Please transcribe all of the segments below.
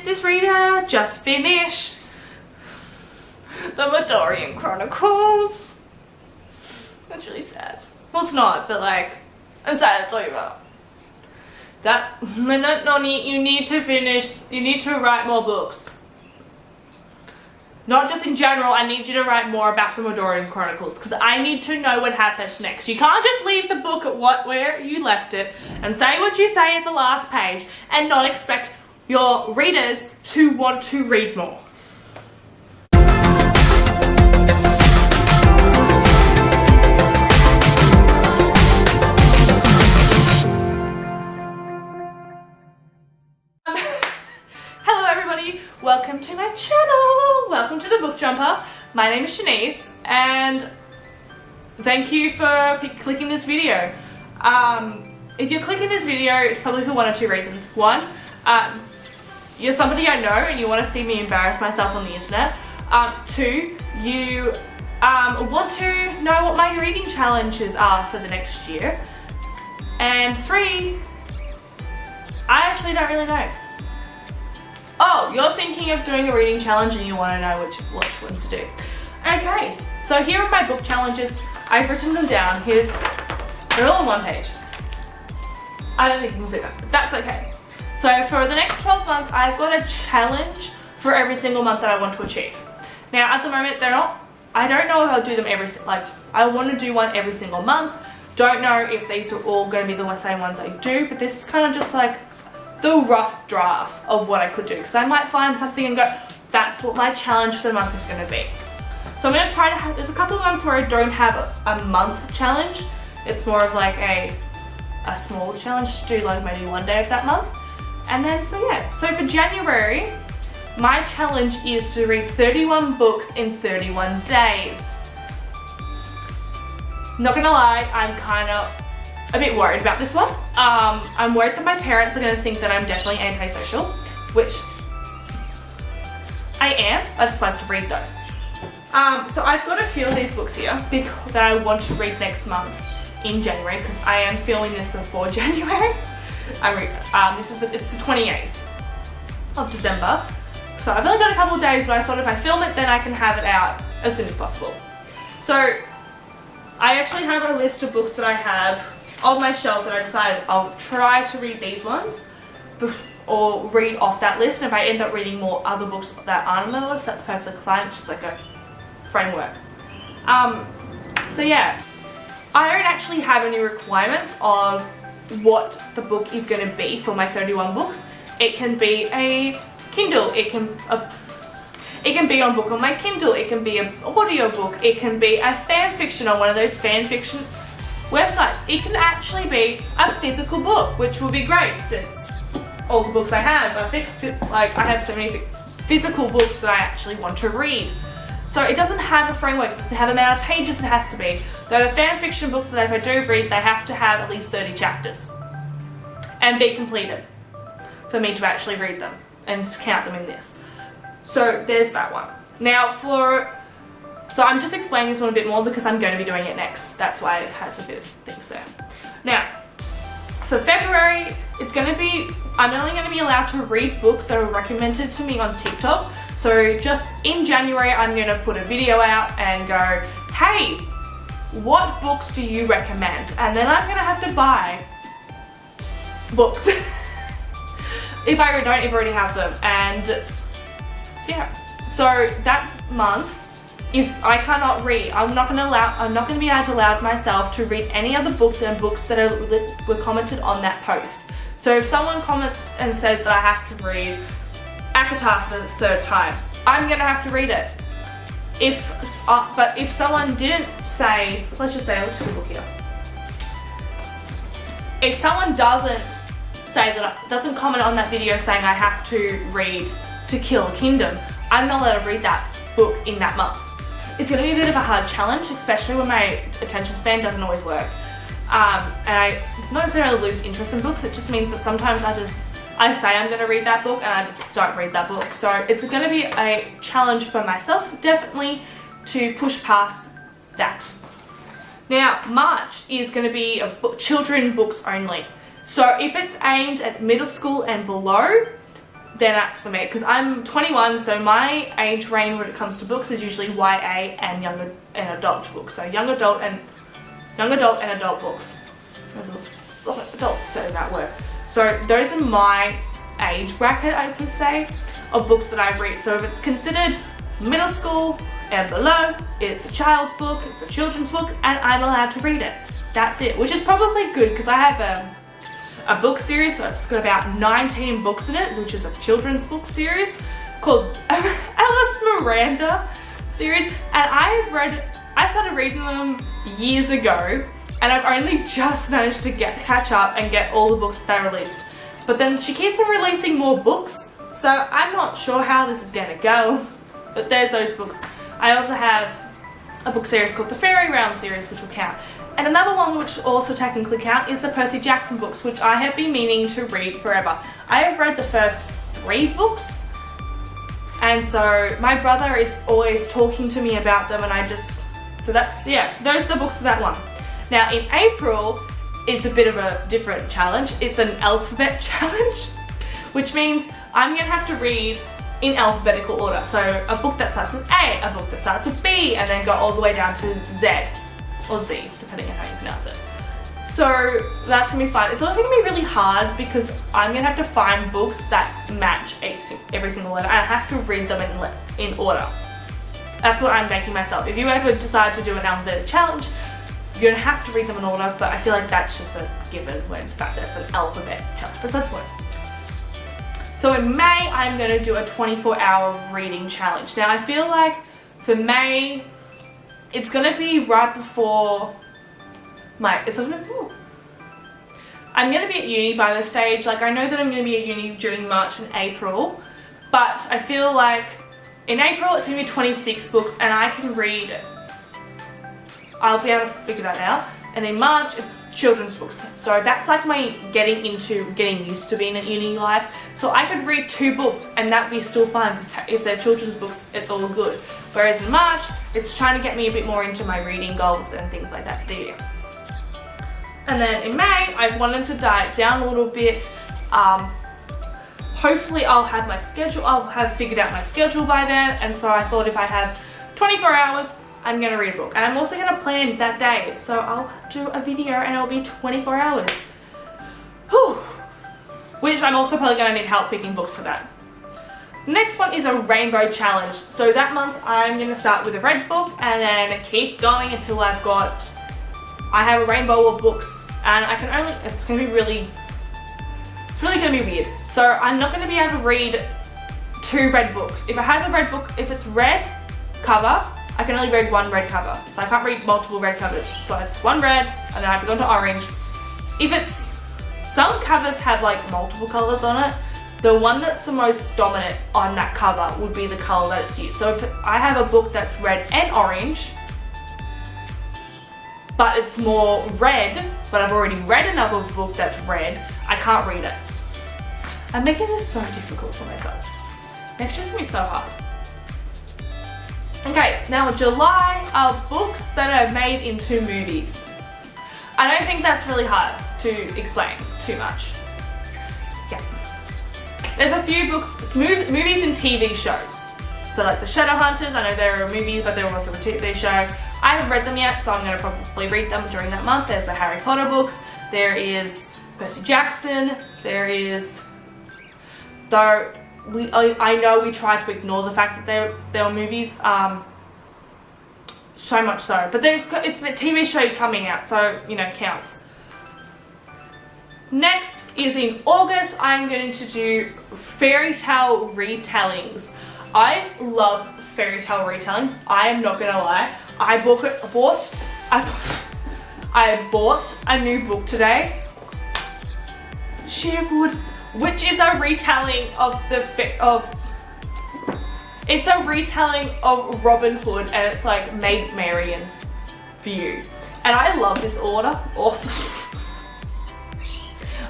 this reader just finished the Medoran Chronicles. That's really sad. Well, it's not, but like, I'm sad it's over. That, Lynette, Noni, you need to finish, you need to write more books. Not just in general, I need you to write more about the Medoran Chronicles because I need to know what happens next. You can't just leave the book at where you left it and say what you say at the last page and not expect your readers to want to read more. Welcome to my channel! Welcome to the Book Jumper. My name is Shanice and thank you for clicking this video. If you're clicking this video, it's probably for one or two reasons. One, you're somebody I know and you want to see me embarrass myself on the internet. Two, you want to know what my reading challenges are for the next year. And three, I actually don't really know. Oh, you're thinking of doing a reading challenge and you want to know which ones to do. Okay, so here are my book challenges. I've written them down. They're all on one page. I don't think you can see that, but that's okay. So for the next 12 months, I've got a challenge for every single month that I want to achieve. Now, at the moment, I don't know if I'll do them I want to do one every single month. Don't know if these are all going to be the same ones I do, but this is kind of just like the rough draft of what I could do, because I might find something and go, that's what my challenge for the month is going to be. So I'm going to try to have, there's a couple of months where I don't have a month challenge. It's more of like a smaller challenge to do like maybe one day of that month. And then, so yeah. So for January, my challenge is to read 31 books in 31 days. Not going to lie, I'm kind of a bit worried about this one. I'm worried that my parents are going to think that I'm definitely antisocial, which I am. I just like to read though. So I've got a few of these books here that I want to read next month in January because I am filming this before January. It's the 28th of December. So I've only got a couple of days, but I thought if I film it, then I can have it out as soon as possible. So I actually have a list of books that I have on my shelf that I decided I'll try to read these ones or read off that list, and if I end up reading more other books that aren't on the list, that's perfectly fine. It's just like a framework. So yeah, I don't actually have any requirements of what the book is going to be for my 31 books. It can be a Kindle, it can be on book on my Kindle, it can be an audio book, it can be a fan fiction on one of those fan fiction websites. It can actually be a physical book, which will be great since all the books I have are I have so many physical books that I actually want to read. So it doesn't have a framework, it doesn't have an amount of pages it has to be. Though the fan fiction books that if I do read, they have to have at least 30 chapters and be completed for me to actually read them and count them in this. So there's that one. Now so I'm just explaining this one a bit more because I'm going to be doing it next. That's why it has a bit of things there. Now, for February, I'm only going to be allowed to read books that are recommended to me on TikTok. So just in January, I'm going to put a video out and go, hey, what books do you recommend? And then I'm going to have to buy books if I don't already have them. And yeah, so that month I cannot read. I'm not going to be able to allow myself to read any other books than books that were commented on that post. So if someone comments and says that I have to read ACOTAR for the third time, I'm going to have to read it. But if someone didn't say, let's put a book here. If someone doesn't comment on that video saying I have to read To Kill a Kingdom, I'm not allowed to read that book in that month. It's going to be a bit of a hard challenge, especially when my attention span doesn't always work. And I not necessarily lose interest in books, it just means that sometimes I say I'm going to read that book and I just don't read that book. So it's going to be a challenge for myself, definitely, to push past that. Now, March is going to be children books only. So if it's aimed at middle school and below, then that's for me, because I'm 21, so my age range when it comes to books is usually YA and young and adult books. So young adult and adult books. There's a lot of adults saying that word. So those are my age bracket, I would say, of books that I've read. So if it's considered middle school and below, it's a child's book, it's a children's book, and I'm allowed to read it. That's it, which is probably good, because I have a book series that's got about 19 books in it, which is a children's book series called Alice Miranda series, and I started reading them years ago, and I've only just managed to catch up and get all the books that they released. But then she keeps on releasing more books, so I'm not sure how this is going to go, but there's those books. I also have a book series called the Fairytale series, which will count. And another one which also technically count is the Percy Jackson books, which I have been meaning to read forever. I have read the first 3 books, and so my brother is always talking to me about them, and so those are the books for that one. Now in April, it's a bit of a different challenge. It's an alphabet challenge, which means I'm gonna have to read in alphabetical order. So a book that starts with A, a book that starts with B, and then go all the way down to Z. Or Z, depending on how you pronounce it. So that's gonna be fun. It's also gonna be really hard because I'm gonna have to find books that match every single letter. I have to read them in order. That's what I'm making myself. If you ever decide to do an alphabet challenge, you're gonna have to read them in order, but I feel like that's just a given when in fact that's an alphabet challenge, but that's what. So in May, I'm gonna do a 24-hour reading challenge. Now I feel like for May, it's gonna be right before I'm gonna be at uni by this stage. Like, I know that I'm gonna be at uni during March and April, but I feel like in April it's gonna be 26 books and I can read, I'll be able to figure that out. And in March it's children's books. So that's like my getting used to being at uni life. So I could read 2 books and that'd be still fine, because if they're children's books, it's all good. Whereas in March, it's trying to get me a bit more into my reading goals and things like that for the year. And then in May, I wanted to diet down a little bit. Hopefully I'll have figured out my schedule by then. And so I thought if I have 24 hours, I'm gonna read a book. And I'm also gonna plan that day. So I'll do a video and it'll be 24 hours. Whew. Which I'm also probably gonna need help picking books for that. Next one is a rainbow challenge. So that month I'm gonna start with a red book and then keep going until I have a rainbow of books. And it's really gonna be weird. So I'm not gonna be able to read 2 red books. If it has a red book, if it's red cover, I can only read 1 red cover. So I can't read multiple red covers. So it's 1 red and then I have to go into orange. Some covers have like multiple colors on it. The one that's the most dominant on that cover would be the color that it's used. So if I have a book that's red and orange, but it's more red, but I've already read another book that's red, I can't read it. I'm making this so difficult for myself. Next year's gonna be so hard. Okay, now July are books that are made into movies. I don't think that's really hard to explain too much. Yeah. There's a few books, movies and TV shows. So like the Shadowhunters, I know they're a movie, but they're also a TV show. I haven't read them yet, so I'm going to probably read them during that month. There's the Harry Potter books, there is Percy Jackson, there is, though I know we try to ignore the fact that they're movies, so much so, but it's a TV show coming out, so you know, counts. Next is in August, I'm going to do Fairytale retellings. I love Fairytale retellings. I am not gonna lie. I bought a new book today, Sheerwood, which is a retelling of it's a retelling of Robin Hood, and it's like Maid Marian's view. And I love this author.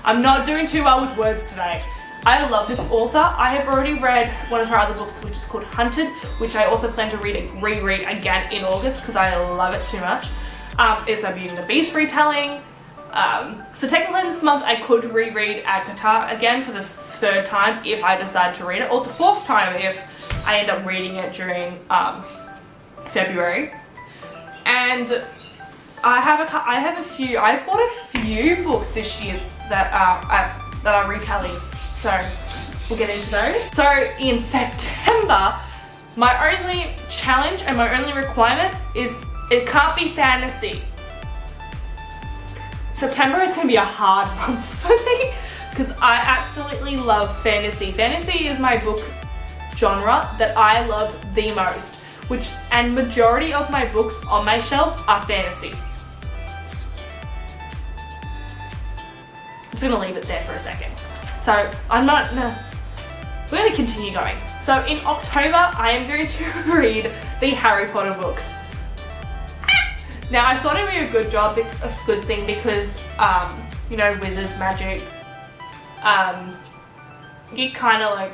I'm not doing too well with words today. I love this author. I have already read one of her other books, which is called Hunted, which I also plan to reread again in August because I love it too much. It's a Beauty and the Beast retelling. So technically this month I could reread Agatha again for the third time if I decide to read it, or the fourth time if I end up reading it during February. And I've bought a few books this year that are retellings, so we'll get into those. So in September, my only challenge and my only requirement is it can't be fantasy. September is going to be a hard month for me because I absolutely love fantasy. Fantasy is my book genre that I love the most, and majority of my books on my shelf are fantasy. I'm just gonna leave it there for a second. So we're gonna continue going. So in October, I am going to read the Harry Potter books. Now I thought it would be a good thing because, you know, wizards, magic, you kind of like,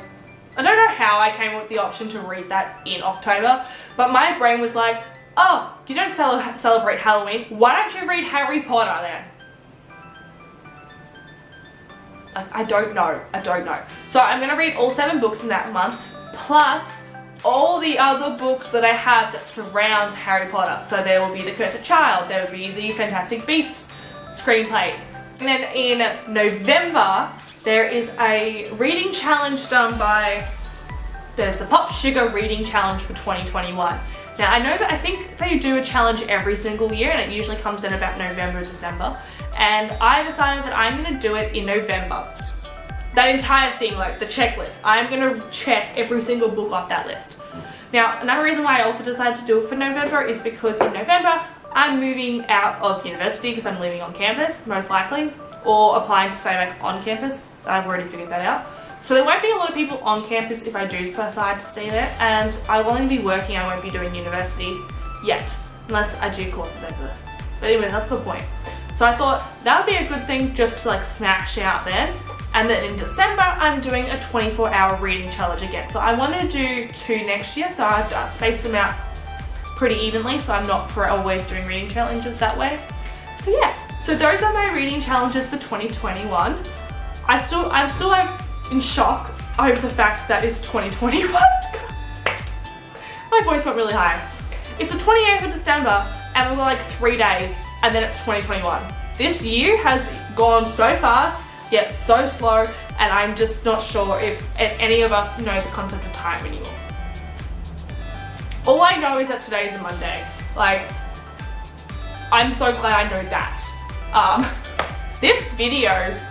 I don't know how I came up with the option to read that in October, but my brain was like, oh, you don't celebrate Halloween, why don't you read Harry Potter then? I don't know. So I'm going to read all 7 books in that month, plus all the other books that I have that surround Harry Potter. So there will be The Cursed Child, there will be the Fantastic Beasts screenplays. And then in November, there is a reading challenge done by, there's a Pop Sugar reading challenge for 2021. Now I know that I think they do a challenge every single year and it usually comes in about November, December. And I decided that I'm going to do it in November. That entire thing, like the checklist, I'm going to check every single book off that list. Now, another reason why I also decided to do it for November is because in November, I'm moving out of university because I'm living on campus, most likely, or applying to stay back on campus. I've already figured that out. So there won't be a lot of people on campus if I do decide to stay there, and I will only be working, I won't be doing university yet, unless I do courses over there. But anyway, that's the point. So I thought that would be a good thing just to like smash out then. And then in December, I'm doing a 24-hour reading challenge again. So I want to do 2 next year, so I've spaced them out pretty evenly, so I'm not for always doing reading challenges that way. So yeah, so those are my reading challenges for 2021. I'm still like in shock over the fact that it's 2021. My voice went really high. It's the 28th of December, and we've got like 3 days, and then it's 2021. This year has gone so fast, yet so slow, and I'm just not sure if any of us know the concept of time anymore. All I know is that today is a Monday. Like, I'm so glad I know that. This video's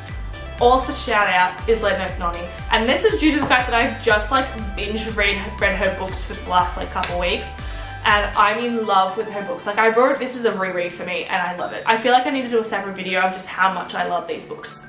author shout out is Lynette Noni, and this is due to the fact that I've just like binge read her books for the last like couple weeks. And I'm in love with her books. Like this is a reread for me and I love it. I feel like I need to do a separate video of just how much I love these books.